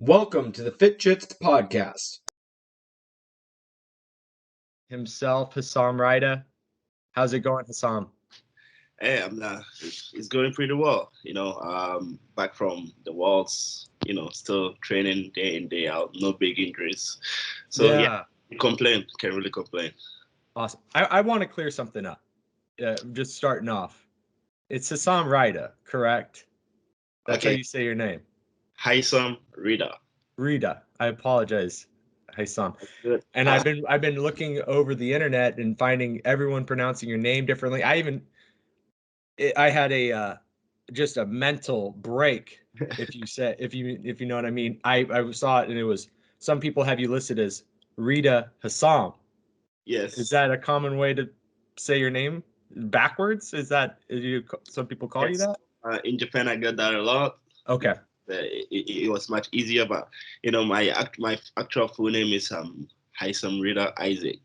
Welcome to the FitJitz podcast. Himself, Haisam Rida. How's it going, Haisam? Hey, it's going pretty well. Back from the Worlds, still training day in, day out, no big injuries. So yeah, can't really complain. Awesome. I want to clear something up. Just starting off. It's Haisam Rida, correct? That's how you say your name. Haisam Rida. Rida. I apologize, Haisam. And I've been looking over the internet and finding everyone pronouncing your name differently. I had just a mental break, if you know what I mean. I saw it and it was, some people have you listed as Rida Haisam. Yes. Is that a common way to say your name backwards? Some people call you that? In Japan, I got that a lot. Okay. It was much easier, but my actual full name is Haisam Rida Isaac.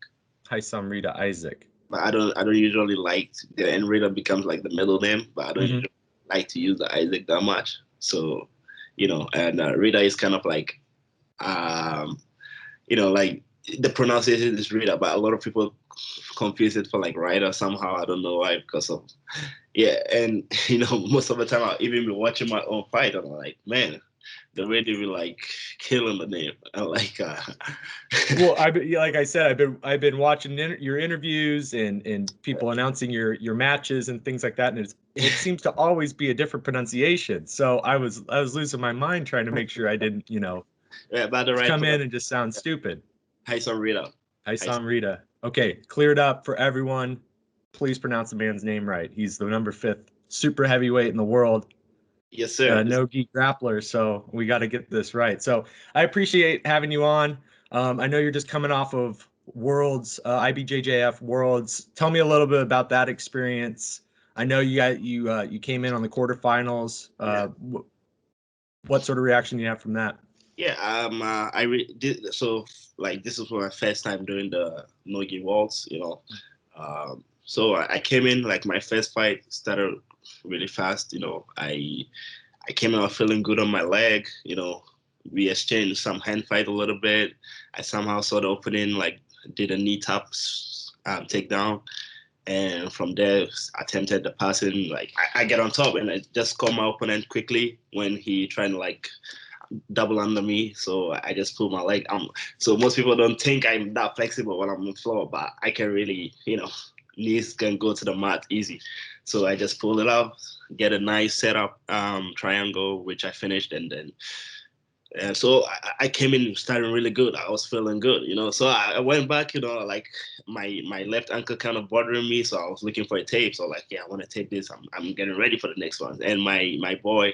Haisam Rida Isaac. But I don't usually like the end Rida becomes like the middle name, but I don't usually like to use the Isaac that much. So, and Rida is kind of like, like the pronunciation is Rida, but a lot of people confuse it for like Ryder somehow. I don't know why, because of, and most of the time I'll even be watching my own fight and I'm like, man, the way they be like killing the name. I'm like, well, like I said, I've been watching your interviews and people announcing your matches and things like that, and it seems to always be a different pronunciation. So I was losing my mind trying to make sure I didn't, come in and just sound stupid. Haisam Rida. Haisam Rida. Okay, cleared up for everyone. Please pronounce the man's name right. He's the number 5th super heavyweight in the world. Yes, sir. No-Gi grappler. So we got to get this right. So I appreciate having you on. I know you're just coming off of Worlds, IBJJF Worlds. Tell me a little bit about that experience. I know you came in on the quarterfinals. What sort of reaction do you have from that? Yeah, this is my first time doing the No-Gi Worlds, So I came in, like my first fight started really fast, I came out feeling good on my leg, we exchanged some hand fight a little bit. I somehow saw the opening, like did a knee tap takedown. And from there, attempted the passing, like I get on top and I just caught my opponent quickly when he tried to like double under me, so I just pulled my leg. So most people don't think I'm that flexible when I'm on the floor, but I can really, knees can go to the mat easy. So I just pull it out, get a nice setup triangle, which I finished, and then so I came in starting really good. I was feeling good, So I went back, like my left ankle kind of bothering me, so I was looking for a tape. So like, yeah, I want to tape this. I'm getting ready for the next one. And my boy,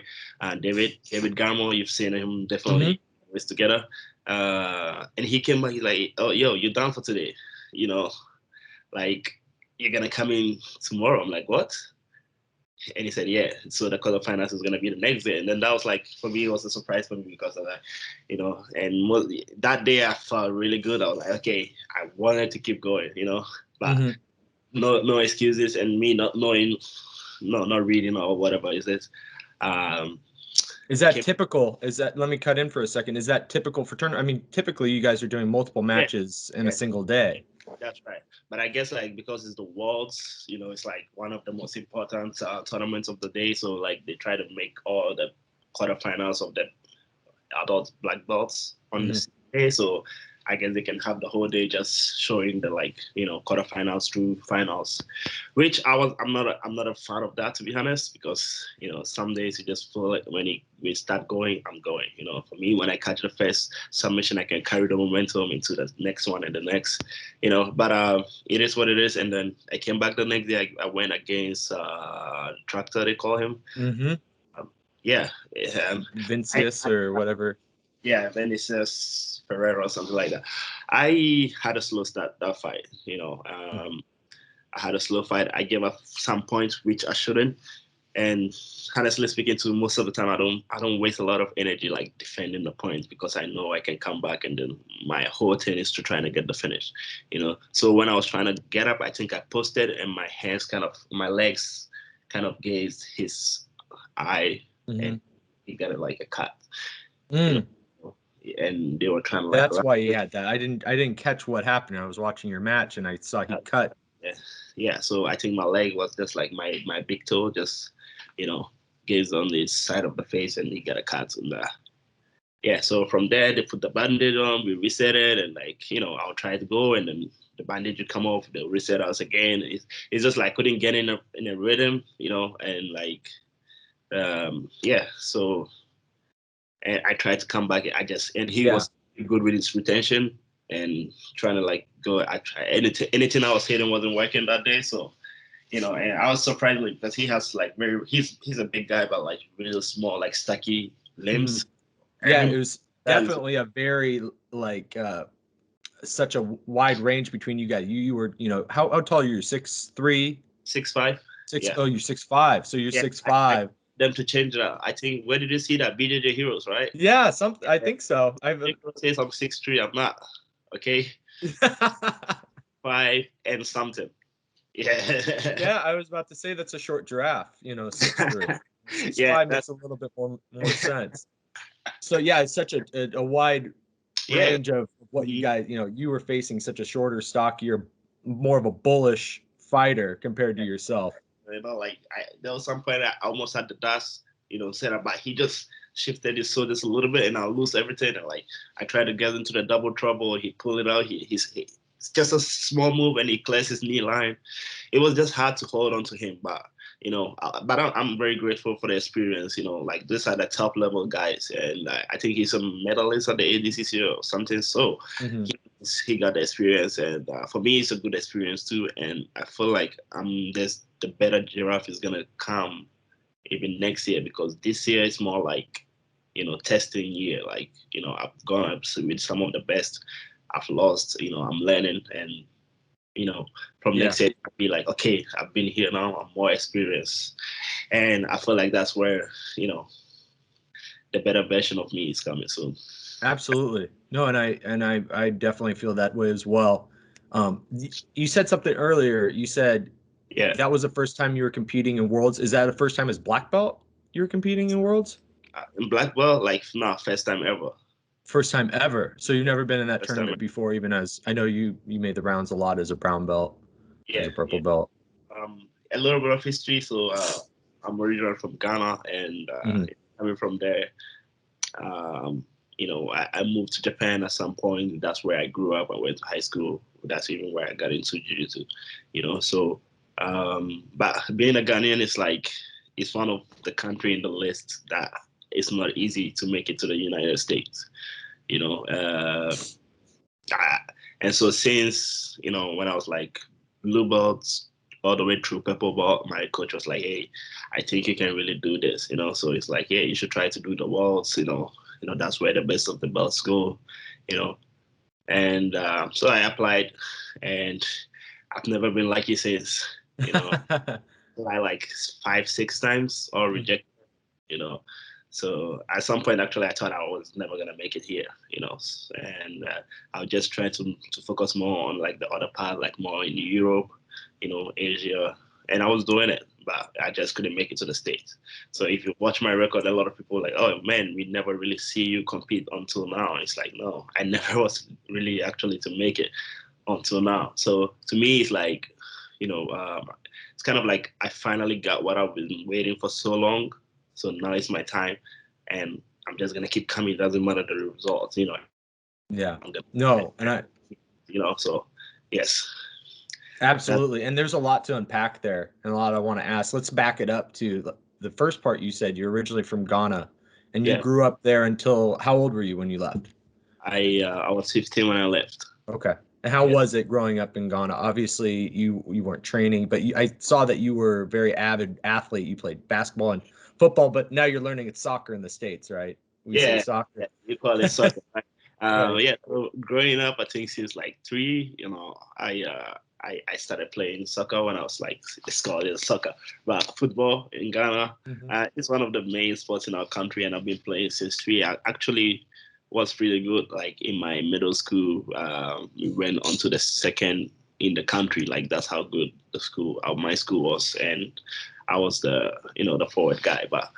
David Garmo, you've seen him definitely. We're together, and he came back. He's like, "Oh, yo, you're done for today, like you're gonna come in tomorrow." I'm like, "What?" And he said, yeah. So the quarterfinals is going to be the next day. And then that was like, for me, it was a surprise for me because of that, and that day I felt really good. I was like, okay, I wanted to keep going, but no excuses, and me not knowing, not reading or whatever is it. Is that typical? Let me cut in for a second. Is that typical for tournament? I mean, typically you guys are doing multiple matches in a single day. That's right. But I guess like because it's the Worlds, it's like one of the most important tournaments of the day. So like they try to make all the quarterfinals of the adult black belts on the same day. So I guess they can have the whole day just showing the quarterfinals through finals, which I'm not a fan of that, to be honest, because some days you just feel like when we start going, I'm going. For me, when I catch the first submission, I can carry the momentum into the next one and the next. But it is what it is. And then I came back the next day. I went against Tractor, they call him. Vincius or whatever. Yeah, Vinicius Ferreira or something like that. I had a slow start that fight. I had a slow fight. I gave up some points which I shouldn't. And honestly speaking, to most of the time, I don't waste a lot of energy like defending the points because I know I can come back, and then my whole thing is to try to get the finish. So when I was trying to get up, I think I posted, and my legs kind of grazed his eye, and he got it like a cut. and they were trying to like. That's why he had that. I didn't catch what happened. I was watching your match and I saw he cut. Yeah. So I think my leg was just like my big toe just, gazed on the side of the face, and he got a cut on that. Yeah. So from there, they put the bandage on, we reset it, and I'll try to go, and then the bandage would come off, they'll reset us again. It's just like couldn't get in a rhythm, and like, yeah. So, and I tried to come back. And he was good with his retention and trying to like go. I tried anything I was hitting wasn't working that day. So, and I was surprised because he has like he's a big guy, but like really small, like stocky limbs. Yeah, it was definitely a very like such a wide range between you guys. You were, how tall are you? 6'3"? 6'5". Yeah. Oh, you're 6'5". So you're 6'5". Them to change that. I think, where did you see that? BJJ Heroes, right? Yeah, I think so. I say I'm 6'3". I'm not. Okay. 5 and something. Yeah. Yeah, I was about to say that's a short giraffe. 6'3". 6'5" Yeah, makes a little bit more sense. So yeah, it's such a wide range of what you guys. You were facing such a shorter, stockier, more of a bullish fighter compared to yourself. Like there was some point I almost had the dust, set up, but he just shifted his shoulders a little bit, and I'll lose everything. And like I tried to get into the double trouble, he pulled it out. It's just a small move, and he clears his knee line. It was just hard to hold on to him, but I'm very grateful for the experience. Like these are the top level guys, and I think he's a medalist at the ADCC or something. So he got the experience, and for me, it's a good experience too. And I feel like the better giraffe is gonna come even next year, because this year is more like testing year. Like I've gone up with some of the best. I've lost. I'm learning, and from next year, I'll be like, okay, I've been here now, I'm more experienced. And I feel like that's where, the better version of me is coming soon. Absolutely. No, and I definitely feel that way as well. You said something earlier. You said that was the first time you were competing in Worlds. Is that the first time as black belt you were competing in Worlds? In black belt, like, no, first time ever. First time ever. So you've never been in that tournament before, even as I know you made the rounds a lot as a brown belt, as a purple belt. A little bit of history. So I'm originally from Ghana, and coming from there, I moved to Japan at some point. That's where I grew up. I went to high school. That's even where I got into Jiu Jitsu. So, but being a Ghanaian is like, it's one of the country in the list that it's not easy to make it to the United States. And so since, when I was like blue belts all the way through purple belt, my coach was like, hey, I think you can really do this, so it's like, yeah, you should try to do the Worlds, that's where the best of the belts go, and so I applied, and I've never been lucky since, I like 5-6 times or rejected, So at some point, actually, I thought I was never gonna make it here, and I was just trying to focus more on like the other part, like more in Europe, Asia, and I was doing it, but I just couldn't make it to the States. So if you watch my record, a lot of people are like, oh man, we never really see you compete until now. It's like, no, I never was really actually to make it until now. So to me, it's like, it's kind of like I finally got what I've been waiting for so long. So now it's my time, and I'm just gonna keep coming. It doesn't matter the results, Yeah. No, and I. So yes. Absolutely, and there's a lot to unpack there, and a lot I want to ask. Let's back it up to the first part. You said you're originally from Ghana, and you grew up there until how old were you when you left? I was 15 when I left. Okay. And how was it growing up in Ghana? Obviously, you weren't training, but I saw that you were a very avid athlete. You played basketball and football, but now you're learning it's soccer in the States, right? We say soccer. Yeah, you call it soccer. Right? Right. Yeah. So growing up, I think since like 3, I started playing soccer when I was like, it's called soccer, but football in Ghana. It's one of the main sports in our country, and I've been playing since 3. I actually was really good. Like in my middle school, we went on to the second in the country. Like that's how good the school, my school was, and I was the forward guy. But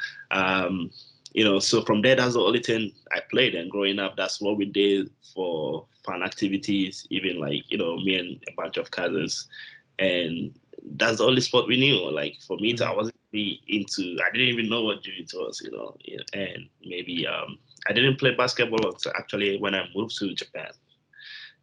So from there, that's the only thing I played. And growing up, that's what we did for fun activities, even like, me and a bunch of cousins. And that's the only sport we knew. Like for me, I wasn't really I didn't even know what jiu-jitsu was, and maybe I didn't play basketball until actually when I moved to Japan.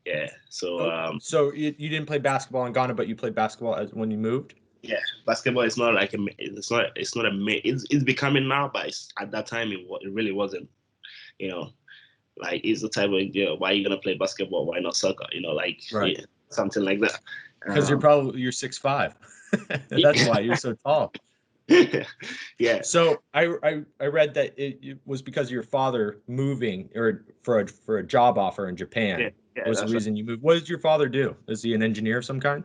Yeah. So so you didn't play basketball in Ghana, but you played basketball when you moved? Yeah, basketball is not like it's becoming now, but at that time it really wasn't. Like it's the type of why are you gonna play basketball? Why not soccer? Right. Yeah, something like that. Because you're 6'5". That's why you're so tall. Yeah. So I read that it was because of your father moving or for a job offer in Japan. Yeah, was the reason you moved. What did your father do? Is he an engineer of some kind?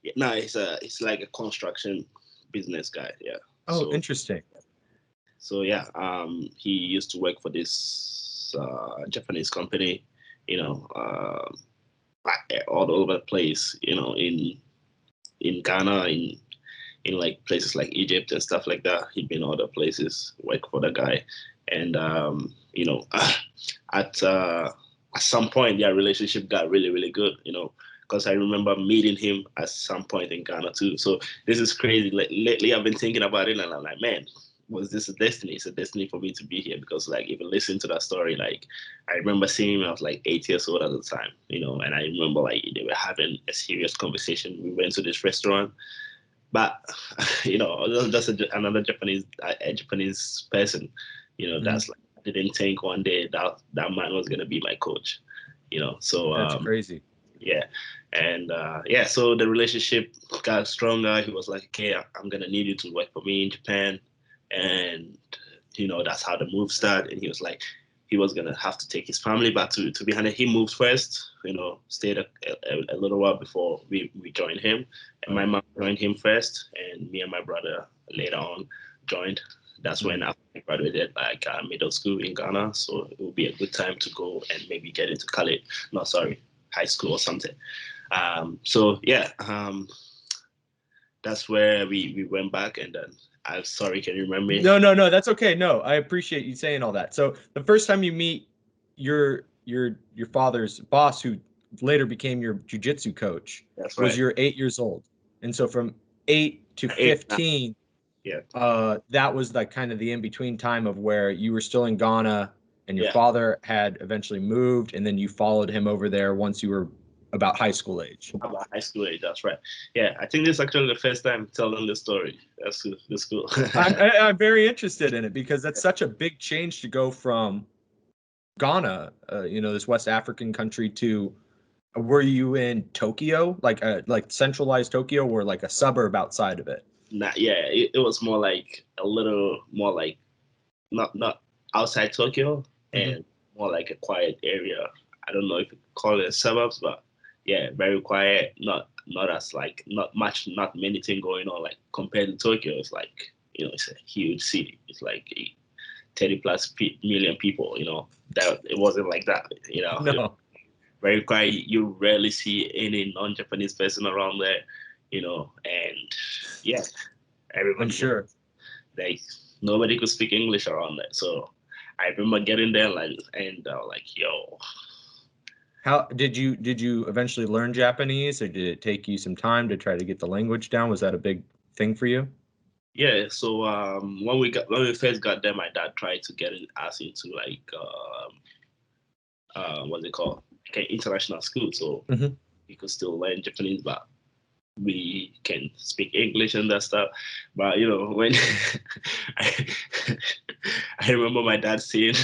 Yeah, no, it's like a construction business guy. Yeah. Oh, interesting. So yeah, he used to work for this Japanese company, all over the place, in Ghana, in like places like Egypt and stuff like that. He'd been other places, work for the guy, and at some point their relationship got really, really good, because I remember meeting him at some point in Ghana too. So this is crazy. Lately I've been thinking about it, and I'm like, man, was this a destiny? It's a destiny for me to be here, because like if you listen to that story, like I remember seeing him, I was like 8 years old at the time, and I remember like they were having a serious conversation. We went to this restaurant, but that's another Japanese person, that's like, I didn't think one day that man was gonna be my coach, so that's crazy. Yeah. And so the relationship got stronger. He was like, okay, I'm gonna need you to work for me in Japan. And that's how the move started. And he was like, he was gonna have to take his family back to be honest. He moved first, stayed a little while before we joined him. And my mom joined him first, and me and my brother later on joined. That's when I graduated like middle school in Ghana. So it would be a good time to go and maybe get into high school or something. That's where we went back. And then I'm sorry, can you remember me? No, that's okay. No, I appreciate you saying all that. So the first time you meet your father's boss, who later became your jiu-jitsu coach, that's was right. you're 8 years old. And so from 8 to 15, that was like kind of the in-between time of where you were still in Ghana and your father had eventually moved, and then you followed him over there once you were about high school age. About high school age, that's right. Yeah, I think this is actually the first time telling the story. That's cool. I'm very interested in it, because that's such a big change to go from Ghana, this West African country, to were you in Tokyo, like centralized Tokyo, or like a suburb outside of it? It was more like a little more like not outside Tokyo, and more like a quiet area. I don't know if you call it suburbs, but yeah, very quiet. Not as like not many things going on. Like compared to Tokyo, it's like it's a huge city. It's like 30 plus million people. That it wasn't like that. No. Very quiet. You rarely see any non-Japanese person around there. And yeah, everybody. I'm sure. Like nobody could speak English around there. So I remember getting there like yo. How did you eventually learn Japanese, or did it take you some time to try to get the language down? Was that a big thing for you? Yeah, so when we first got there, my dad tried to get us into like what's it called? Okay, international school, so we could still learn Japanese, but we can speak English and that stuff. But when I remember my dad saying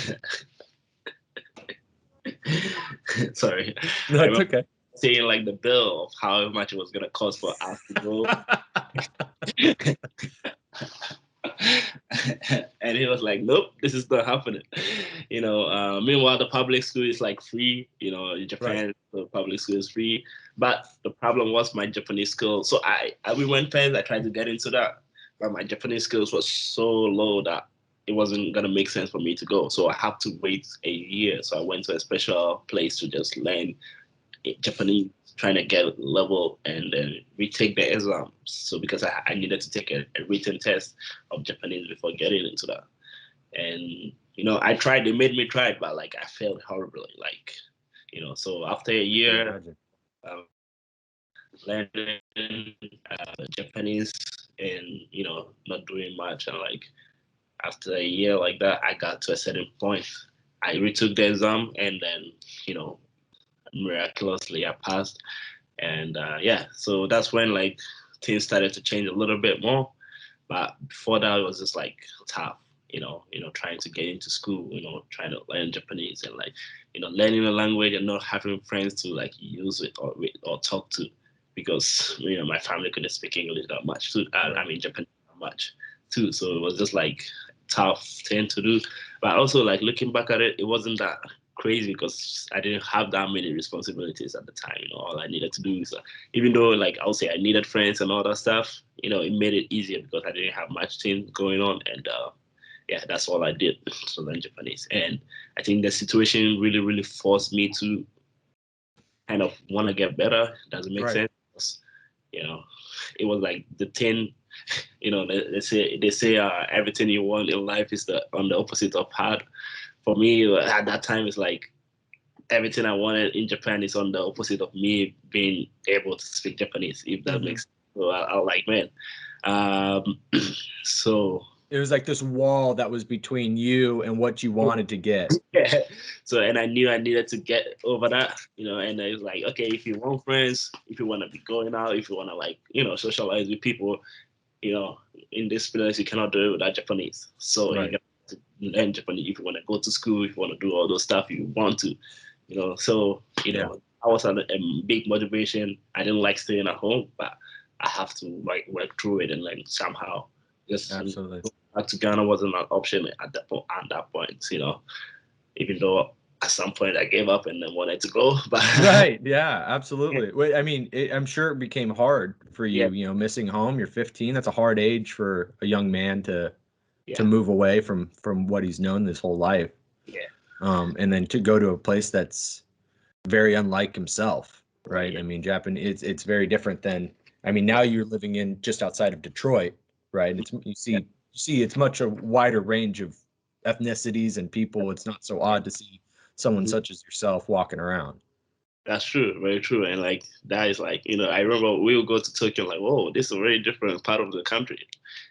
sorry. No, it's okay. Saying like the bill of how much it was gonna cost for us to go. And he was like, nope, this is not happening. Meanwhile, the public school is like free. In Japan, right. The public school is free. But the problem was my Japanese skills. So we went first. I tried to get into that, but my Japanese skills was so low that it wasn't gonna make sense for me to go. So I had to wait a year. So I went to a special place to just learn Japanese, trying to get level and then retake the exam. So because I needed to take a written test of Japanese before getting into that. And you know, I tried. They made me try it, but like I failed horribly. Like, you know, so after a year, learning Japanese and you know not doing much, and like after a year like that, I got to a certain point. I retook the exam, and then you know miraculously I passed. And yeah, so that's when like things started to change a little bit more. But before that, it was just like tough, trying to get into school, trying to learn Japanese and like, learning the language and not having friends to like use it or talk to, because my family couldn't speak English that much too. I mean Japanese that much too. So it was just like tough thing to do. But also like looking back at it, it wasn't that crazy because I didn't have that many responsibilities at the time. All I needed to do is, even though like I'll say I needed friends and all that stuff, it made it easier because I didn't have much things going on. And yeah, that's all I did to learn Japanese. And I think the situation really, really forced me to kind of want to get better. Does it make sense? Because, it was like the thing, they say everything you want in life is on the opposite of hard. For me, at that time, it's like everything I wanted in Japan is on the opposite of me being able to speak Japanese, if that makes sense. So I like, man. So it was like this wall that was between you and what you wanted to get. Yeah. So, and I knew I needed to get over that, and I was like, okay, if you want friends, if you want to be going out, if you want to like, socialize with people, in this place, you cannot do it without Japanese. So you got to learn Japanese if you want to go to school, if you want to do all those stuff you want to, So, I was a big motivation. I didn't like staying at home, but I have to like work through it and like somehow just absolutely back to Ghana wasn't an option at that point, even though at some point I gave up and then wanted to go. But right, yeah, absolutely. Well, I mean, I'm sure it became hard for you, missing home. You're 15. That's a hard age for a young man to move away from what he's known this whole life. Yeah. And then to go to a place that's very unlike himself, right? I mean, Japan, it's very different than. I mean, now you're living in just outside of Detroit, right? It's you see it's much a wider range of ethnicities and people. It's not so odd to see someone such as yourself walking around. That's true, very true. And like that is like, I remember we would go to Tokyo like, whoa, this is a very different part of the country.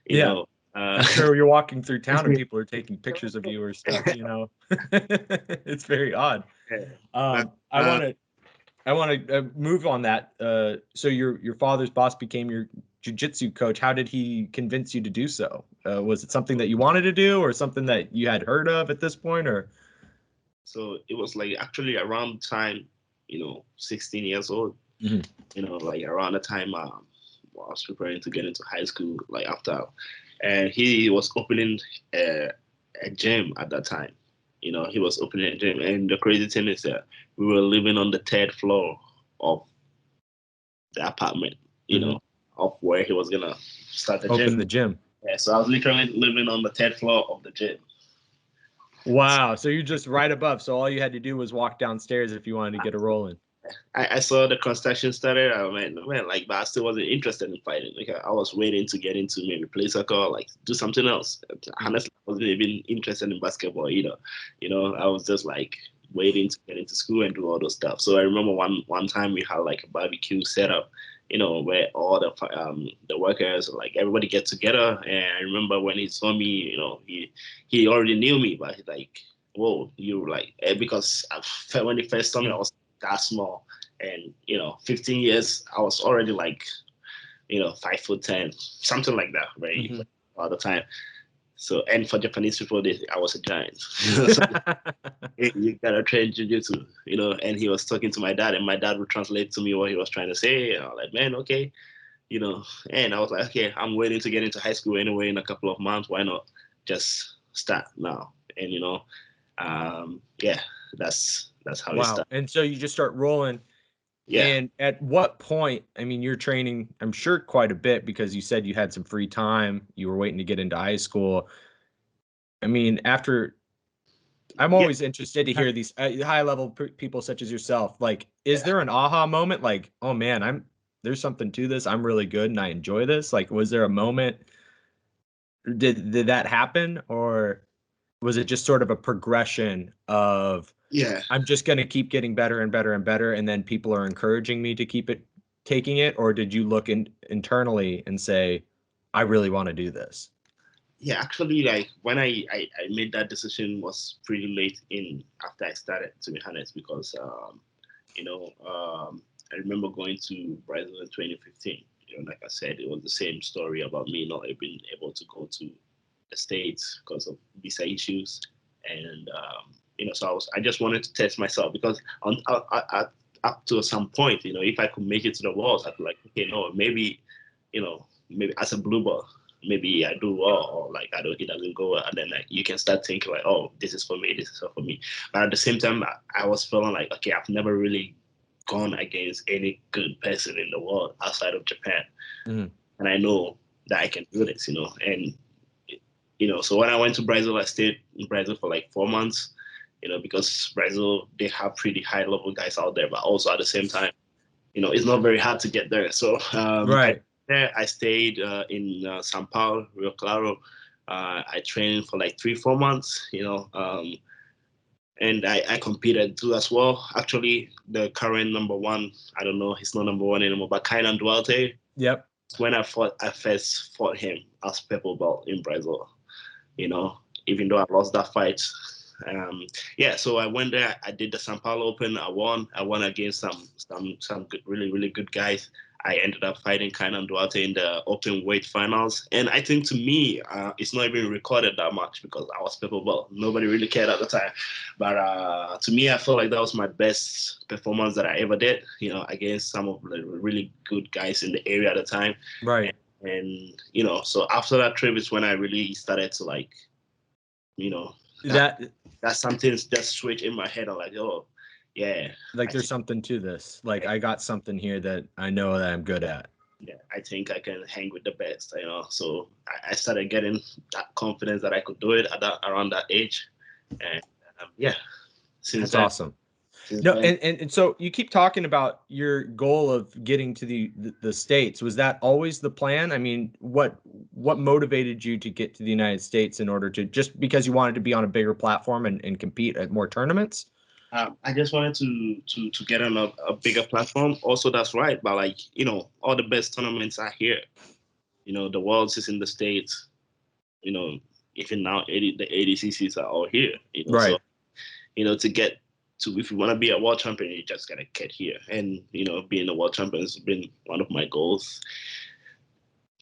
You know. I'm sure you're walking through town and people are taking pictures of you or stuff, It's very odd. I want to move on that. So your father's boss became your jiu-jitsu coach. How did he convince you to do so? Was it something that you wanted to do or something that you had heard of at this point, or? So it was like actually around the time, 16 years old, like around the time I was preparing to get into high school, like after, and he was opening a gym at that time. He was opening a gym, and the crazy thing is that we were living on the third floor of the apartment, of where he was gonna start the Open the gym. Yeah, so I was literally living on the third floor of the gym. Wow, so you're just right above. So all you had to do was walk downstairs if you wanted to get a roll in. I saw the construction started. I went, man, like, but I still wasn't interested in fighting. Like, I was waiting to get into maybe play soccer, or, like do something else. Honestly, I wasn't even interested in basketball either. I was just like waiting to get into school and do all those stuff. So I remember one time we had like a barbecue setup, where all the workers, like everybody get together. And I remember when he saw me, he already knew me, but he's like, whoa, you like, because when he first saw me, I was that small, and 15 years I was already like 5'10", something like that, right? All the time. So, and for Japanese people, I was a giant. So, you gotta train jiu-jitsu, and he was talking to my dad, and my dad would translate to me what he was trying to say, and I was like, man, okay, and I was like, okay, I'm waiting to get into high school anyway in a couple of months, why not just start now? And yeah, that's how it started. And so you just start rolling. Yeah. And at what point, I mean, you're training, I'm sure quite a bit, because you said you had some free time, you were waiting to get into high school. I mean, I'm always interested to hear these high level people such as yourself. Like, is there an aha moment? Like, oh man, there's something to this. I'm really good and I enjoy this. Like, was there a moment? Did that happen, or? Was it just sort of a progression of, Yeah. I'm just going to keep getting better and better and better, and then people are encouraging me to keep taking it? Or did you look internally and say, I really want to do this? Yeah, actually, like when I made that decision was pretty late in after I started, to be honest, because I remember going to Brazil in 2015. Like I said, it was the same story about me not being able to go to the States because of visa issues, and so I just wanted to test myself because up to some point, if I could make it to the Worlds, I'd be like, okay, no, maybe as a blue belt, maybe I do well, or like it doesn't go well, and then like you can start thinking like, oh, this is for me, this is for me. But at the same time, I was feeling like, okay, I've never really gone against any good person in the world outside of Japan, and I know that I can do this, and so when I went to Brazil, I stayed in Brazil for like 4 months, because Brazil, they have pretty high level guys out there, but also at the same time, it's not very hard to get there. So Right. I stayed in São Paulo, Rio Claro. I trained for like 3-4 months, and I competed too as well. Actually, the current number one, I don't know, he's not number one anymore, but Kainan Duarte. Yep. When I first fought him as purple belt in Brazil, even though I lost that fight. So I went there. I did the São Paulo Open. I won against some good, really, really good guys. I ended up fighting Kainan Duarte in the open weight finals. And I think to me, it's not even recorded that much because I was purple belt. Nobody really cared at the time. But to me, I felt like that was my best performance that I ever did, against some of the really good guys in the area at the time. Right. And so after that trip is when I really started to like, that something's just switched in my head. I'm like, oh, yeah. Like there's something to this. Like I got something here that I know that I'm good at. Yeah, I think I can hang with the best, So I started getting that confidence that I could do it around that age. And That's awesome. No, and so you keep talking about your goal of getting to the States. Was that always the plan? I mean, what motivated you to get to the United States in order to, just because you wanted to be on a bigger platform and compete at more tournaments? I just wanted to get on a bigger platform. Also, that's right. But like, all the best tournaments are here. The Worlds is in the States. Even now, the ADCCs are all here. Right. So, to get to, if you want to be a world champion, you just gotta get here. And being a world champion has been one of my goals.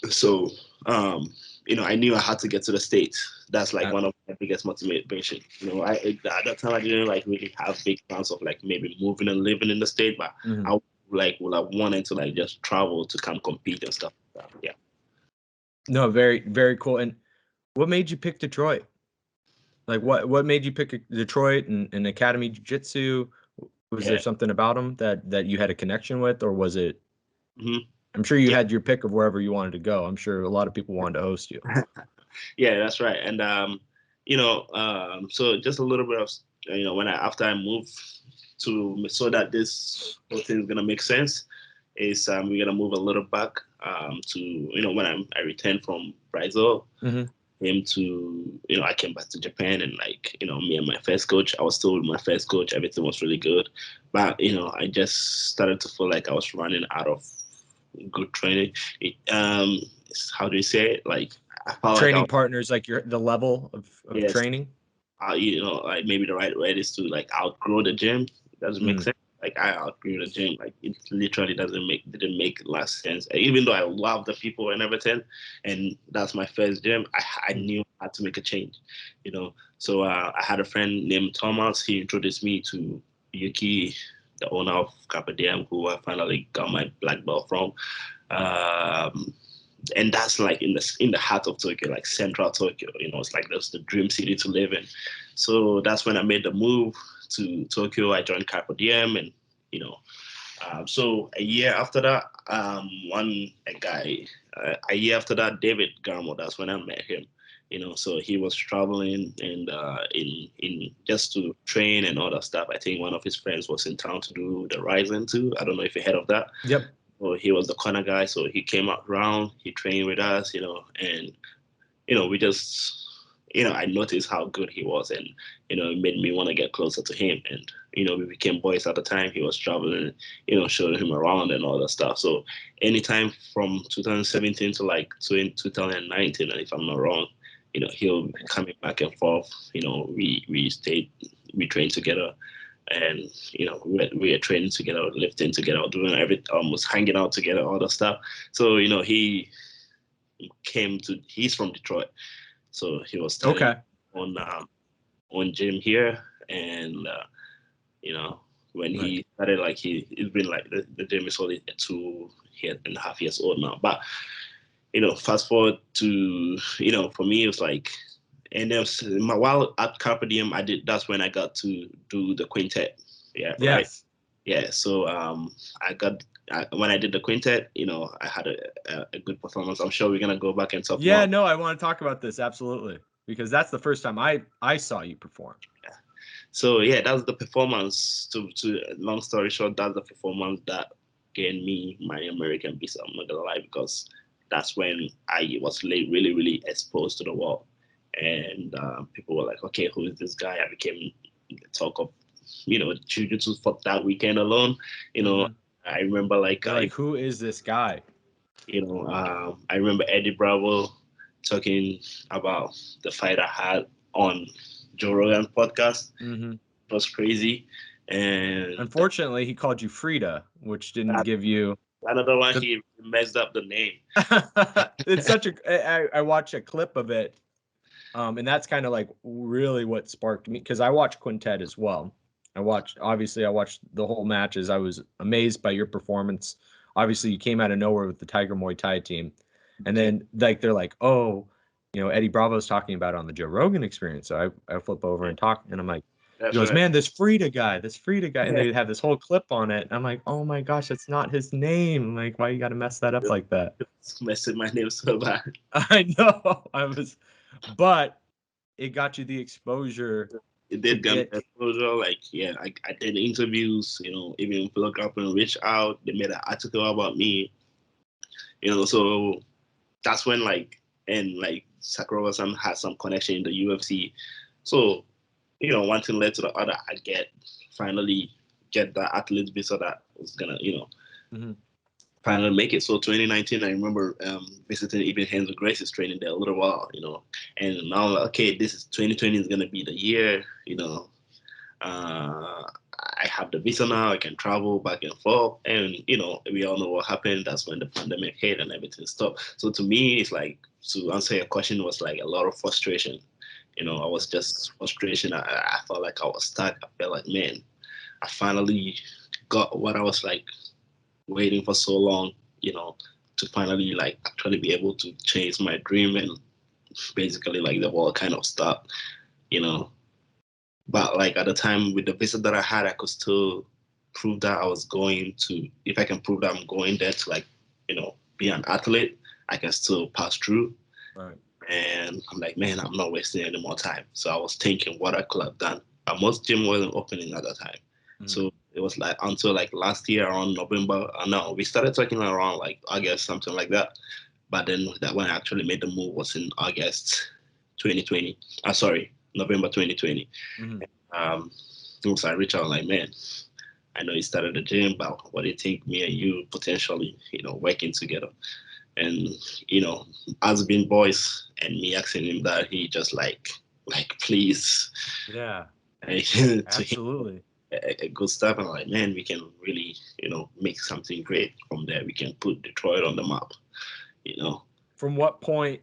So I knew I had to get to the States. That's like one of my biggest motivation. At that time I didn't like really have big plans of like maybe moving and living in the States, but I I wanted to like just travel to come compete and stuff like that. Yeah. No, very, very cool. And what made you pick Detroit? Like what made you pick Detroit and Academy Jiu Jitsu? Was there something about them that you had a connection with, or was it? I'm sure you had your pick of wherever you wanted to go. I'm sure a lot of people wanted to host you. Yeah, that's right. And so just a little bit of after I moved to, so that this whole thing is gonna make sense, is we're gonna move a little back to when I returned from Brazil. Him to I came back to Japan, and like me and my first coach, I was still with my first coach. Everything was really good, but I just started to feel like I was running out of good training. How do you say it? Like I felt training like partners, like the level of training. Like maybe the right way is to like outgrow the gym. It doesn't make sense. Like I outgrew the gym. Like it literally didn't make last sense. Even though I love the people and everything, and that's my first gym, I knew I had to make a change. So I had a friend named Thomas. He introduced me to Yuki, the owner of Carpe Diem, who I finally got my black belt from. And that's like in the heart of Tokyo, like central Tokyo. It's like that's the dream city to live in. So that's when I made the move to Tokyo. I joined Carpe Diem, and so a year after that, a year after that, David Garmo. That's when I met him. So he was traveling and in just to train and all that stuff. I think one of his friends was in town to do the Rising too. I don't know if you heard of that. Yep. So he was the corner guy, so he came out around, he trained with us, and we just I noticed how good he was, and it made me want to get closer to him. And we became boys at the time. He was traveling, showing him around and all that stuff. So anytime from 2017 to like 2019, and if I'm not wrong, he'll be coming back and forth. We trained together, and we were training together, lifting together, doing almost hanging out together, all that stuff. So he's from Detroit, so he was starting on gym here, and when he started, like it's been like the gym is only 2.5 years old now, but fast forward to for me it was like, and then while at Carpe Diem, that's when I got to do the quintet. Yeah. Yes. Right. Yeah. So when I did the quintet, I had a good performance. I'm sure we're gonna go back and talk. Yeah. No, I want to talk about this absolutely, because that's the first time I saw you perform. Yeah. So yeah, that was the performance. To long story short, that's the performance that gained me my American visa. I'm not gonna lie, because that's when I was really, really exposed to the world. And people were like, okay, who is this guy? I became the talk of, Jiu Jitsu for that weekend alone. I remember like who is this guy? I remember Eddie Bravo talking about the fight I had on Joe Rogan podcast. Mm-hmm. It was crazy. And unfortunately, he called you Frida, which didn't give you. Another one, he messed up the name. It's such I watched a clip of it. And that's kind of like really what sparked me, because I watched Quintet as well. I watched the whole matches. I was amazed by your performance. Obviously, you came out of nowhere with the Tiger Muay Thai team. And then like they're like, oh, Eddie Bravo's talking about it on the Joe Rogan Experience. So I flip over and talk, and I'm like, he goes, man, this Frida guy. And they have this whole clip on it. I'm like, oh my gosh, that's not his name. I'm like, why you got to mess that up like that? It's messing my name so bad. I know. But it got you the exposure. It did get me exposure. Like, yeah, I did interviews, even FloGrappling reached out. They made an article about me, so that's when Sakuraba-san had some connection in the UFC. So, one thing led to the other. I finally get that athlete visa that was gonna, finally make it. So 2019, I remember visiting even Henry Grace's training there a little while, and now I'm like, okay, this is 2020 is gonna be the year, I have the visa now, I can travel back and forth, and we all know what happened. That's when the pandemic hit and everything stopped. So to me, it's like, to answer your question, was like a lot of frustration. I was just frustration. I felt like I was stuck. I felt like, man, I finally got what I was like waiting for so long, to finally like actually be able to chase my dream, and basically like the world kind of stopped, But like at the time with the visa that I had, I could still prove that I was going to, if I can prove that I'm going there to like, be an athlete, I can still pass through. Right. And I'm like, man, I'm not wasting any more time. So I was thinking what I could have done. But most gym wasn't opening at that time. Mm-hmm. So it was like until like last year around November. No, we started talking around like August, something like that. But then that when I actually made the move was in August 2020. November 2020. Mm-hmm. So I reached out like, man, I know you started the gym, but what do you think me and you potentially, working together? And, us being boys and me asking him that, he just like please. Yeah. Absolutely. A good stuff. And I'm like, man, we can really, make something great from there. We can put Detroit on the map, From what point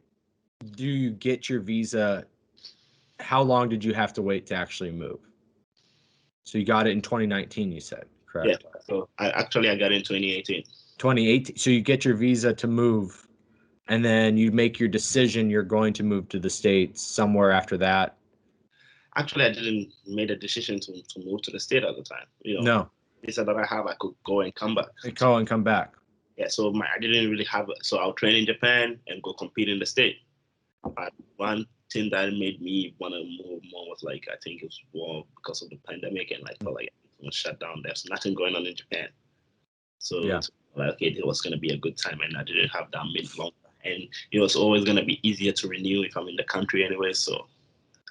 do you get your visa? How long did you have to wait to actually move? So you got it in 2019, you said, correct? Yeah. So I got it in 2018. 2018. So you get your visa to move, and then you make your decision you're going to move to the States somewhere after that. Actually, I didn't make a decision to move to the state at the time. No. Visa that I have, I could go and come back. Come back. Yeah, so I didn't really have it. So I'll train in Japan and go compete in the state. But one thing that made me want to move more was like, I think it was more because of the pandemic, and I felt like it was shut down. There's nothing going on in Japan. So yeah. Okay, it was going to be a good time, and I didn't have that mid long. And it was always going to be easier to renew if I'm in the country anyway. So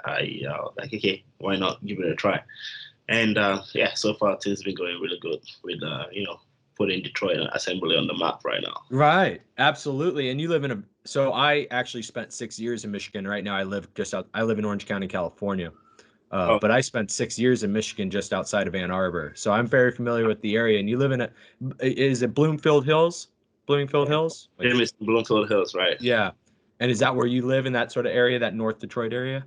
I like, okay, why not give it a try? And yeah, so far things been going really good with putting Detroit Assembly on the map right now. Right, absolutely. And you live in so I actually spent 6 years in Michigan. Right now I live in Orange County, California. But I spent 6 years in Michigan, just outside of Ann Arbor. So I'm very familiar with the area. And you live in is it Bloomfield Hills? Bloomfield Hills? It's Bloomfield Hills, right? Yeah. And is that where you live, in that sort of area, that North Detroit area?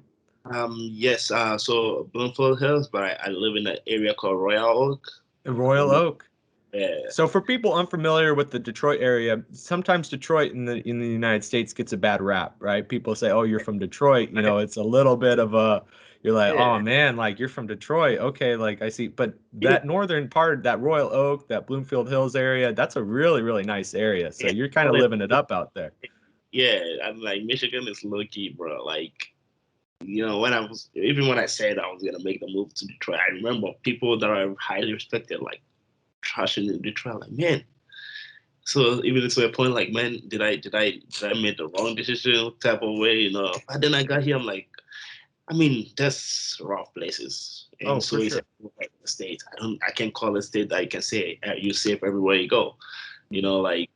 Yes. So Bloomfield Hills, but I live in an area called Royal Oak. Royal Oak. Yeah. So for people unfamiliar with the Detroit area, sometimes Detroit in the United States gets a bad rap, right? People say, "Oh, you're from Detroit." You know, it's a little bit of a, you're like, "Oh man, like you're from Detroit." Okay, like I see. But that northern part, that Royal Oak, that Bloomfield Hills area, that's a really, really nice area. So you're kind of living it up out there. Yeah, I'm like, Michigan is low key, bro. Like, when I said I was gonna make the move to Detroit, I remember people that are highly respected, like, trashing in Detroit, like, man. So even to a point, like, man, did I make the wrong decision type of way, But then I got here, I'm like, I mean, there's rough places, and so it's like the state. I can't call a state that you can say you're safe everywhere you go, like.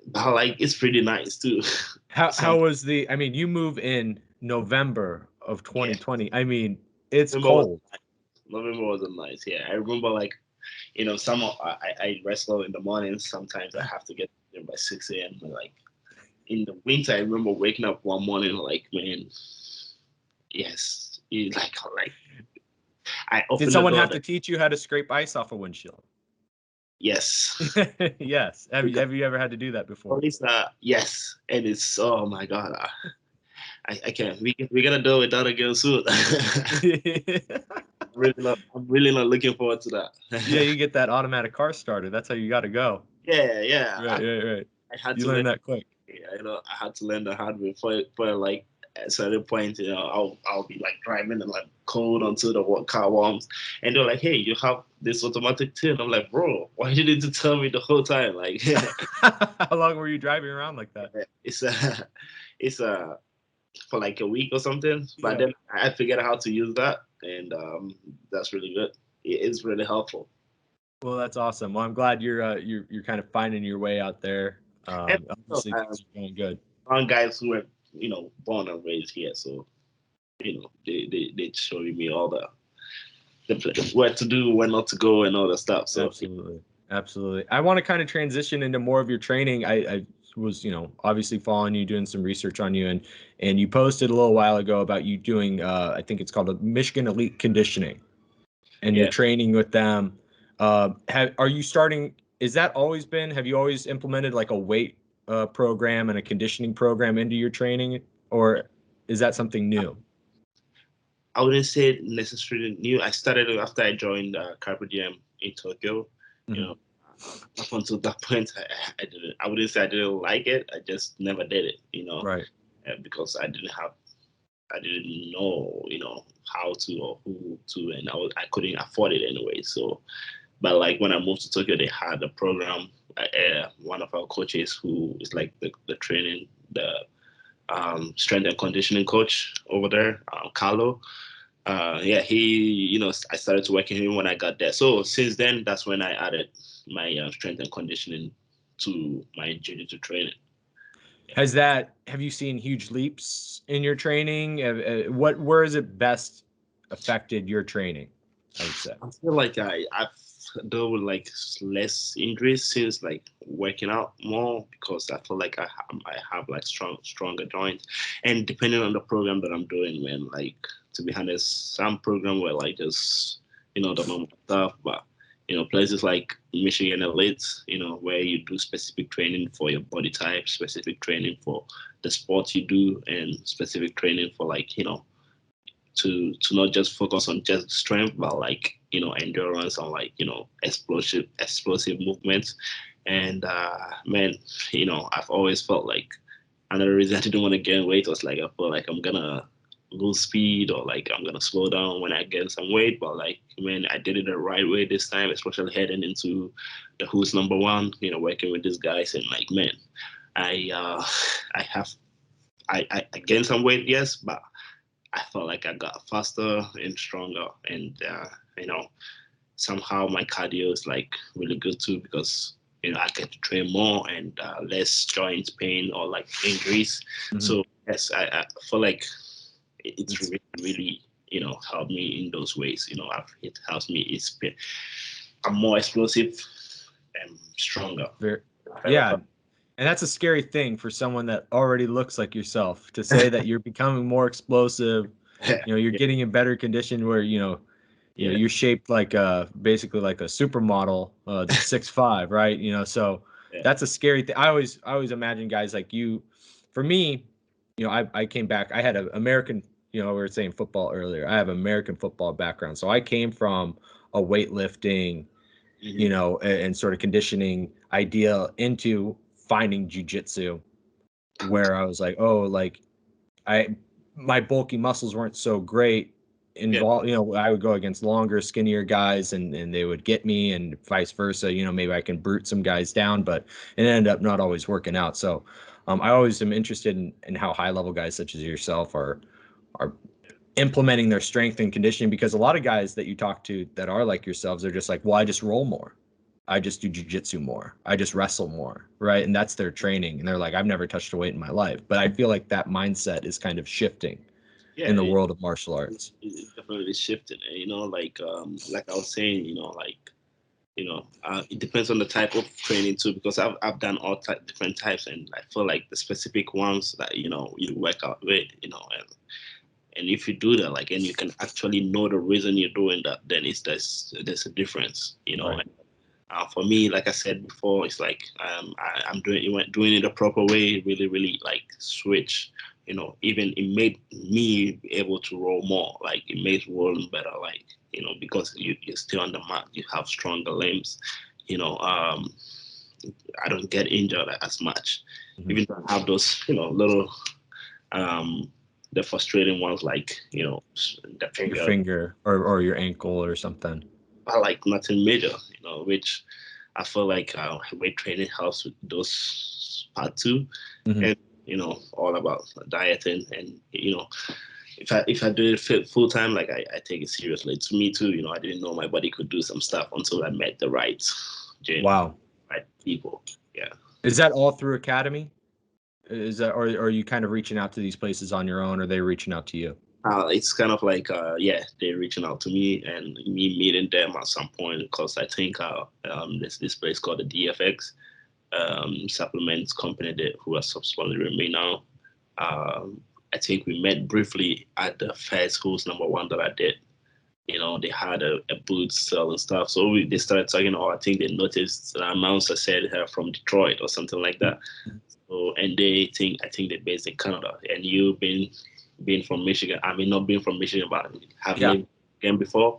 But like, it's pretty nice too. How was I mean, you move in November of 2020. Yeah. I mean, it's cold. November was nice. Yeah, I remember, like, I wrestle in the mornings. Sometimes I have to get there by 6 a.m. Like, in the winter, I remember waking up one morning like, man, yes, like I opened. Did someone have to teach you how to scrape ice off a windshield? Yes. Yes. Have you ever had to do that before? At least, yes. And it's, oh my God. I can't. We're gonna do it that again soon. I'm really not looking forward to that. Yeah, you get that automatic car starter. That's how you got to go. Yeah. Right. I had to learn that quick. Yeah, I had to learn the hard way for like, at a certain point, I'll be like driving and like cold until the car warms, and they're like, "Hey, you have this automatic too." And I'm like, "Bro, why didn't you tell me the whole time?" Like, how long were you driving around like that? It's for like a week or something. But then I figured out how to use that, and that's really good. It's really helpful. Well, that's awesome. Well, I'm glad you're kind of finding your way out there. Obviously, things are going good. On guys who were, born and raised here, so they showing me all the where to do, where not to go, and all the stuff. So absolutely. I want to kind of transition into more of your training. I was, obviously following you, doing some research on you, and you posted a little while ago about you doing, I think it's called a Michigan Elite Conditioning, and you're training with them. Are you starting? Is that always been? Have you always implemented like a weight program and a conditioning program into your training, or is that something new? I wouldn't say necessarily new. I started after I joined Carpe Diem in Tokyo. Mm-hmm. Up until that point, I didn't. I wouldn't say I didn't like it. I just never did it. Right. Because I didn't know, how to or who to, and I couldn't afford it anyway. So, but like when I moved to Tokyo, they had a program. One of our coaches, who is like the training, the strength and conditioning coach over there, Carlo. He, I started to work with him when I got there. So since then, that's when I added my strength and conditioning to my Jiu Jitsu training. Have you seen huge leaps in your training? Where has it best affected your training, I would say? I feel like I've dealt with like less injuries since like working out more, because I feel like I have like stronger joints, and depending on the program that I'm doing, man, like, to be honest, some program where like just, the normal stuff, but places like Michigan Elite, where you do specific training for your body type, specific training for the sports you do, and specific training for like, to not just focus on just strength, but like, endurance and like, explosive movements. And man, I've always felt like another reason I didn't want to gain weight was like, I felt like I'm gonna lose speed, or like I'm gonna slow down when I gain some weight. But like, man, I did it the right way this time, especially heading into the Who's Number One, working with these guys. And like, man, I gained some weight, yes, but I felt like I got faster and stronger, and somehow my cardio is like really good too, because I get to train more and less joint pain or like injuries. Mhm. So yes, I feel like it's really, really helped me in those ways. It helps me. I'm more explosive and stronger. Yeah. And that's a scary thing for someone that already looks like yourself, to say that you're becoming more explosive. You're getting in better condition, where you're shaped like basically like a supermodel that's 6'5", right? So that's a scary thing. I always imagine guys like you. For me, I came back. I had an American. We were saying football earlier. I have American football background, so I came from a weightlifting, and sort of conditioning idea into finding jiu-jitsu, where I was like, oh, like my bulky muscles weren't so great involved. I would go against longer, skinnier guys, and they would get me, and vice versa. Maybe I can brute some guys down, but it ended up not always working out. So I always am interested in how high level guys such as yourself are implementing their strength and conditioning, because a lot of guys that you talk to that are like yourselves, they're just like, well, I just roll more. I just do jiu-jitsu more. I just wrestle more, right? And that's their training. And they're like, I've never touched a weight in my life. But I feel like that mindset is kind of shifting in the world of martial arts. It definitely shifted. Like I was saying, it depends on the type of training too, because I've done all different types, and I feel like the specific ones that you work out with, and if you do that, like, and you can actually know the reason you're doing that, then there's a difference, Right. And, for me, like I said before, it's like I'm doing it the proper way, really, really like switch. Even it made me able to roll more. Like it made rolling better. Like because you're still on the mat, you have stronger limbs. I don't get injured as much. Mhm. Even though I have those little the frustrating ones, like the finger, Your finger or your ankle or something. but like nothing major, which I feel like weight training helps with those part too. Mhm. And all about dieting, and if I do it full time, like I take it seriously. To me too, I didn't know my body could do some stuff until I met the right gym, Wow. right people. Yeah. Is that all through Academy? Is that, or are you kind of reaching out to these places on your own, or are they reaching out to you? It's kind of like, they're reaching out to me and me meeting them at some point, because I think there's this place called the DFX supplements company who are sponsoring me now. I think we met briefly at the first Who's Number One that I did. They had a booth sale and stuff. So they started talking, I think they noticed the announcer said her from Detroit or something like that. So, and I think they're based in Canada. And you being from Michigan, I mean, not being from Michigan, but having lived again before,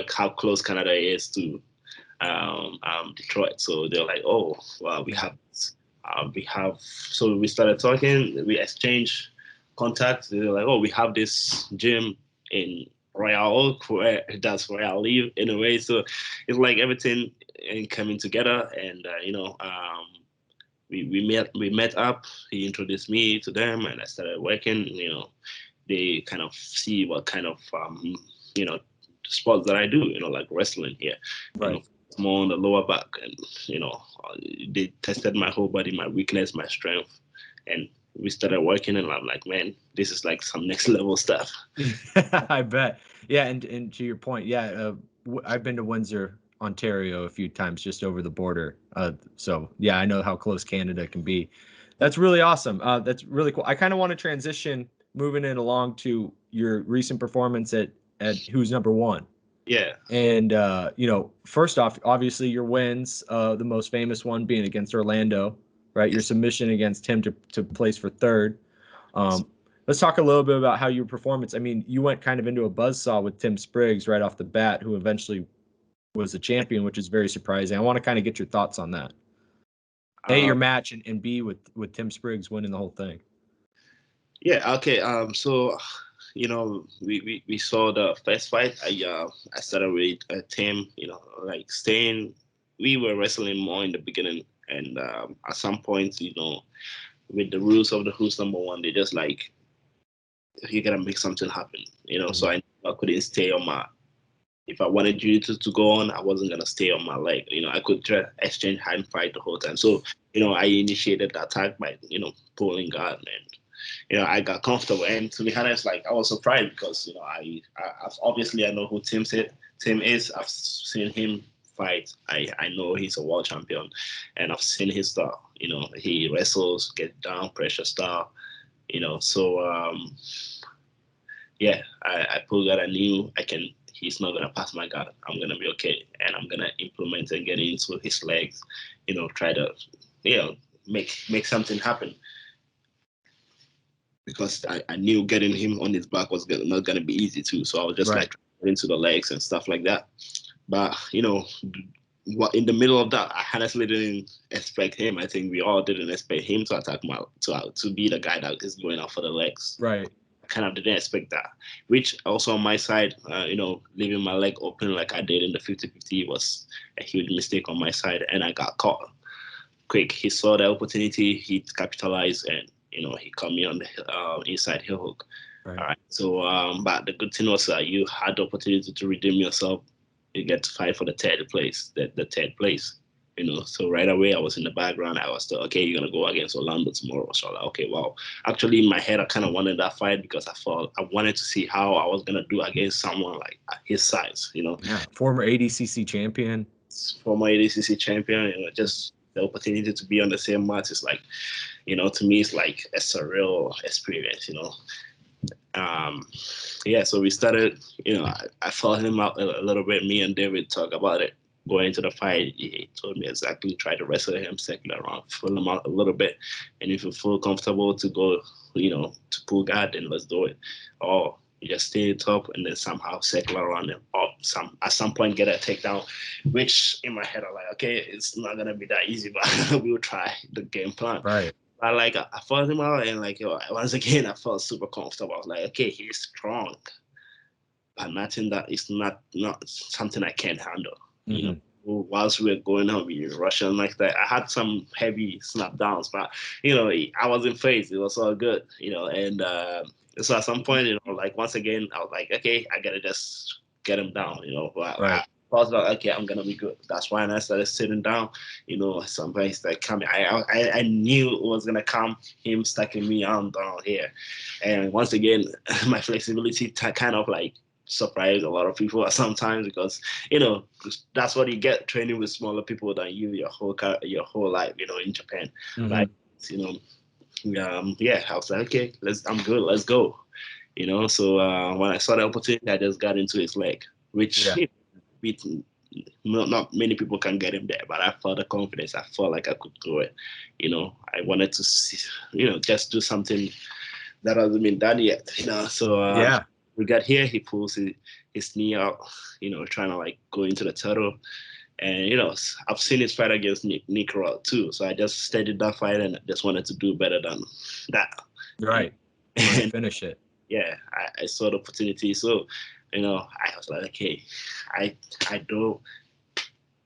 how close Canada is to Detroit. So they're like, oh, well, we have. So we started talking. We exchanged contacts. They're like, oh, we have this gym in Royal Oak, that's where I live anyway. So it's like everything coming together, and we met up. He introduced me to them, and I started working. They kind of see what kind of sports that I do. Like wrestling here. Right. More on the lower back, and they tested my whole body, my weakness, my strength, and we started working. And I'm like, man, this is like some next level stuff. I bet. Yeah, and to your point, yeah, I've been to Windsor, Ontario a few times, just over the border. So yeah, I know how close Canada can be. That's really awesome. That's really cool. I kind of want to transition, moving it along to your recent performance at Who's Number One. Yeah. And first off, obviously your wins, the most famous one being against Orlando, right? Your submission against him to place for third. Let's talk a little bit about how your performance. I mean, you went kind of into a buzzsaw with Tim Spriggs right off the bat, who eventually was the champion, which is very surprising. I want to kind of get your thoughts on that. A, your match, and B, with Tim Spriggs winning the whole thing. Yeah. Okay. So, we saw the first fight. I started with Tim. Like staying. We were wrestling more in the beginning, and at some point, with the rules of the Who's Number One, they just like you gotta make something happen, you know. So I couldn't stay on my. If I wanted jiu-jitsu to go on, I wasn't gonna stay on my leg. You know, I could try exchange hand fight the whole time. So, you know, I initiated the attack by, you know, pulling guard, and you know, I got comfortable. And to be honest, like I was surprised because, you know, I've obviously I know who Tim is. I've seen him fight. I know he's a world champion, and I've seen his style. You know, he wrestles, get down, pressure style. You know, so yeah, I pulled that. I knew he's not gonna pass my guard. I'm gonna be okay, and I'm gonna implement and get into his legs. You know, try to, you know, make something happen. Because I knew getting him on his back was not gonna be easy too. So I was just like into the legs and stuff like that. But you know, what in the middle of that, I honestly didn't expect him. I think we all didn't expect him to attack to be the guy that is going out for the legs. Right. Kind of didn't expect that, which also on my side, you know, leaving my leg open like I did in the 50-50 was a huge mistake on my side, and I got caught quick. He saw the opportunity, he capitalized, and you know, he caught me on the inside heel hook. Right. All right. So, but the good thing was that you had the opportunity to redeem yourself. You get to fight for the third place. You know, so right away I was in the background. I was still, okay, you're gonna go against Orlando tomorrow. So like, okay, wow. Actually, in my head, I kind of wanted that fight because I wanted to see how I was gonna do against someone like his size. You know, yeah, former ADCC champion. Former ADCC champion. You know, just the opportunity to be on the same mat is like, you know, to me, it's like a surreal experience. You know. Yeah, so we started, you know, I fought him out a little bit. Me and David talk about it. Going into the fight, he told me exactly, try to wrestle him, second around, fill him out a little bit. And if you feel comfortable to go, you know, to pull guard, then let's do it. Or you just stay top and then somehow circle around him, or at some point get a takedown, which in my head I'm like, okay, it's not going to be that easy, but we'll try the game plan. Right. I fought him out, and like, once again, I felt super comfortable. I was like, okay, he's strong, but nothing that is not something I can't handle. You know, whilst we were going on, we were rushing like that. I had some heavy snap downs, but you know, I wasn't phased. It was all good, you know. And so at some point, you know, like once again, I was like, okay, I gotta just get him down, you know. But right. I was like, okay, I'm gonna be good. That's why I started sitting down. You know, somebody started coming. I knew it was gonna come. Him stacking me on down here, and once again, my flexibility kind of like surprised a lot of people sometimes, because you know that's what you get training with smaller people than you your whole life. You know, in Japan, like, you know, yeah, I was like, okay, I'm good. Let's go. You know, so when I saw the opportunity, I just got into his leg, which. Yeah. Not many people can get him there, but I felt the confidence. I felt like I could do it. You know, I wanted to see, you know, just do something that hasn't been done yet. You know, so yeah, we got here. He pulls his knee out. You know, trying to like go into the turtle. And you know, I've seen his fight against Nick Rod too. So I just studied that fight and just wanted to do better than that. Right. And finish it. Yeah, I saw the opportunity. So, you know, I was like, okay, I do,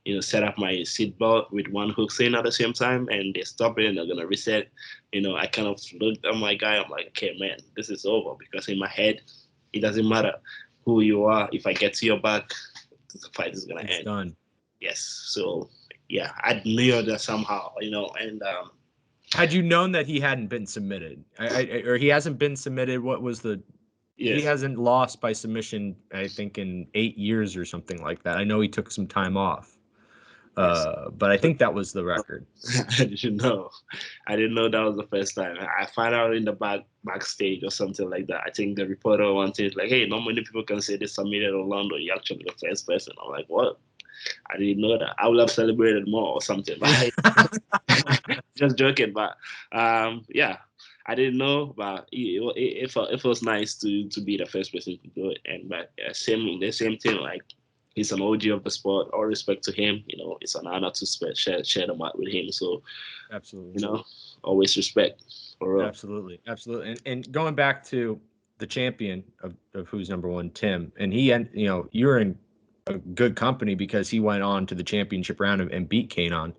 you know, set up my seatbelt with one hook in at the same time, and they stop it and they're gonna reset. You know, I kind of looked at my guy. I'm like, okay, man, this is over, because in my head, it doesn't matter who you are. If I get to your back, the fight is gonna end. It's done. Yes. So yeah, I knew that somehow, you know, and had you known that he hadn't been submitted, or he hasn't been submitted, what was the? Yes. He hasn't lost by submission, I think, in 8 years or something like that. I know he took some time off, but I think that was the record. I didn't know. I didn't know that was the first time. I found out in the backstage or something like that. I think the reporter wanted, like, hey, not many people can say they submitted Orlando. You're actually the first person. I'm like, what? I didn't know that. I would have celebrated more or something. Just joking, but yeah. I didn't know, but it was nice to be the first person to do it. And but the same thing, like, he's an OG of the sport. All respect to him. You know, it's an honor to share the mat with him. So, absolutely, you know, always respect. For real. Absolutely. And going back to the champion of who's number one, Tim, and you know, you're in a good company because he went on to the championship round and beat Kanon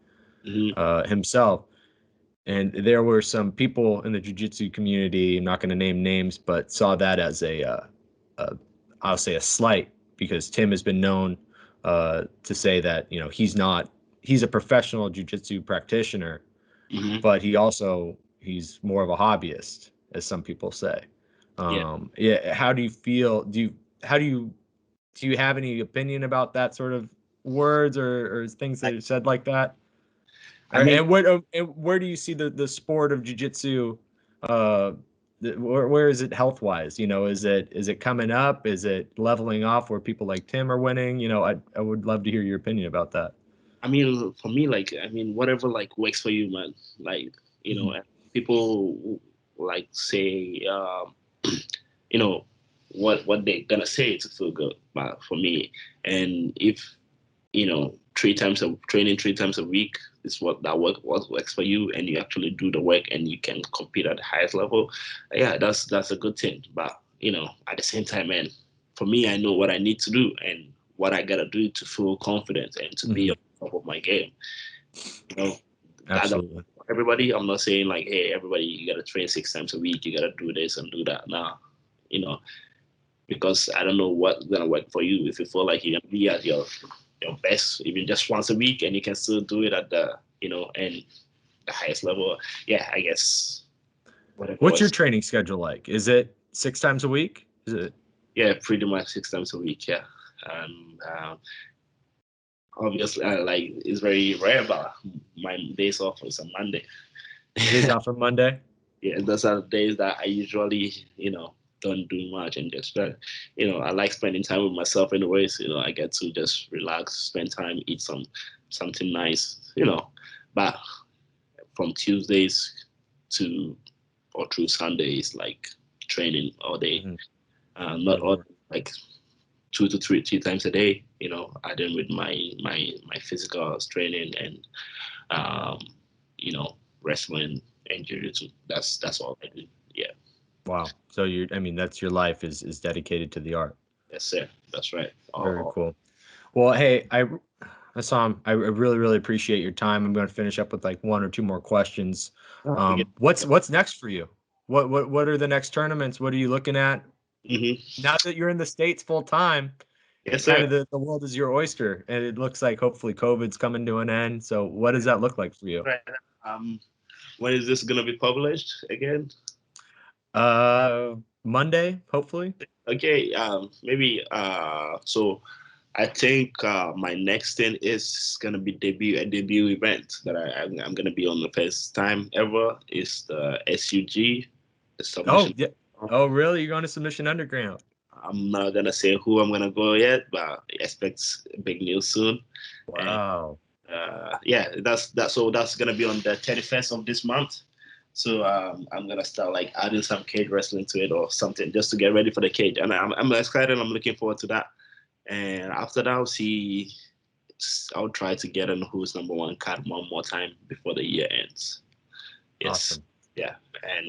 himself. And there were some people in the jiu-jitsu community, I'm not going to name names, but saw that as I'll say a slight, because Tim has been known to say that, he's a professional jiu-jitsu practitioner, but he's more of a hobbyist, as some people say. Yeah. How do you feel? Do you have any opinion about that sort of words or things that are said like that? And where do you see the sport of jiu-jitsu? Where is it health wise? Is it coming up? Is it leveling off where people like Tim are winning? I would love to hear your opinion about that. I mean, for me, whatever works for you, man. People say, what they're gonna say to feel good. But for me, and if 3 times a week is what works for you, and you actually do the work and you can compete at the highest level, yeah, that's a good thing. But at the same time, man, for me, I know what I need to do and what I gotta do to feel confident and to be on top of my game. Absolutely. Everybody, I'm not saying hey, everybody, you gotta train 6 times a week, you gotta do this and do that. Nah, because I don't know what's gonna work for you. If you feel like you're gonna be at your best even just once a week and you can still do it at the and the highest level, yeah, I guess. What's your training schedule like? Is it 6 times a week? Is it? Yeah, pretty much 6 times a week. Yeah. Obviously, it's very rare, but my days off is on Monday. Days off on Monday? Yeah, those are the days that I usually don't do much and just I like spending time with myself anyways. I get to just relax, spend time, eat something nice, but from Tuesdays or through Sundays, training all day. Not all 2 to 3 times a day, adding with my physical training and wrestling and jiu-jitsu. That's all I do. Yeah. Wow. So that's your life is dedicated to the art. Yes, sir. That's right. Very cool. Well, hey, Haisam, I really, really appreciate your time. I'm going to finish up with 1 or 2 more questions. What's next for you? What are the next tournaments? What are you looking at? Now that you're in the States full time, yes, sir. kind of the world is your oyster, and it looks like hopefully COVID's coming to an end. So what does that look like for you? Right. When is this going to be published again? Monday, hopefully. Okay. Maybe. So I think my next thing is going to be a debut event that I'm going to be on the first time ever. Is the SUG. The submission. Oh, yeah. Oh, really? You're going to Submission Underground? I'm not going to say who I'm going to go yet, but expect big news soon. Wow. And, yeah, that's so that's going to be on the 31st of this month. So I'm going to start adding some cage wrestling to it or something just to get ready for the cage. And I'm excited. I'm looking forward to that. And after that, I'll try to get on Who's Number One card one more time before the year ends. Yes. Awesome. Yeah. And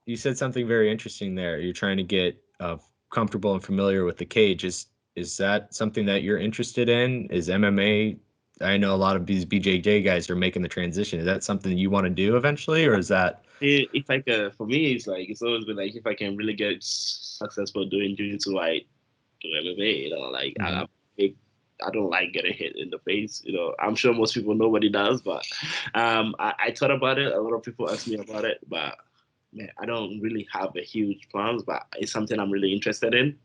you said something very interesting there. You're trying to get comfortable and familiar with the cage. Is that something that you're interested in? Is MMA? I know a lot of these BJJ guys are making the transition. Is that something you want to do eventually, or is that? If I can, for me, it's always been if I can really get successful doing jiu-jitsu, I do MMA. I don't like getting hit in the face. I'm sure most people know what it does, but I thought about it. A lot of people ask me about it, but man, I don't really have a huge plans, but it's something I'm really interested in.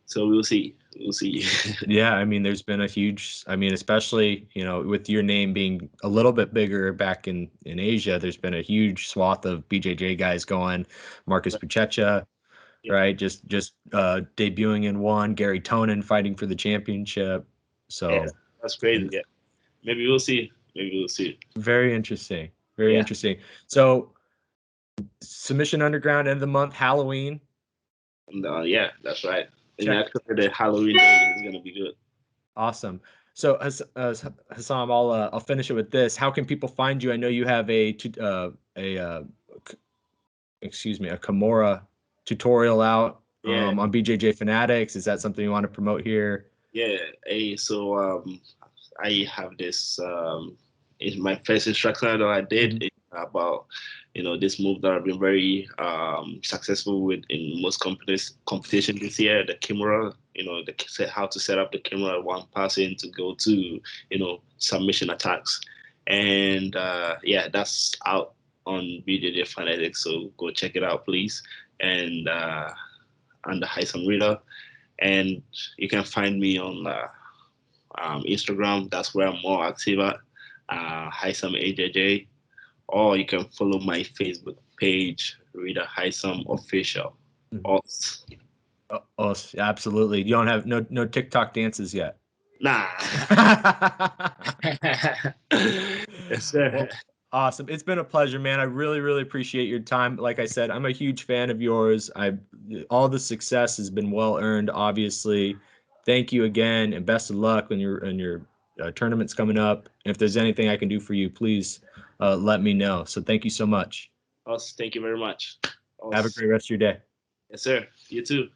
So we'll see. Yeah, there's been a huge, especially, with your name being a little bit bigger back in Asia, there's been a huge swath of BJJ guys going. Marcus Buchecha, right? Just debuting in one. Gary Tonin fighting for the championship. So yeah, that's crazy. Yeah, maybe we'll see. Very interesting. Very interesting. So Submission Underground, end of the month, Halloween. Yeah, that's right. Actually, the Halloween day is gonna be good. Awesome. So Haisam, I'll finish it with this. How can people find you? I know you have a Kimura tutorial out on BJJ Fanatics. Is that something you want to promote here? Yeah. So I have this my first instructor that I did about, this move that I've been very successful with in most competition this year, the Kimura, how to set up the Kimura one passing to go to, submission attacks. And that's out on BJJF Fanatics, so go check it out, please. And under Haisam Rida. And you can find me on Instagram. That's where I'm more active at, Haisam AJJ. Or you can follow my Facebook page, Rida Haisam Official. Absolutely. You don't have no TikTok dances yet? Nah. Yes, sir. Well, awesome. It's been a pleasure, man. I really, really appreciate your time. Like I said, I'm a huge fan of yours. All the success has been well earned, obviously. Thank you again, and best of luck when your tournament's coming up. And if there's anything I can do for you, please let me know. So thank you so much. Thank you very much. Have a great rest of your day. Yes, sir. You too.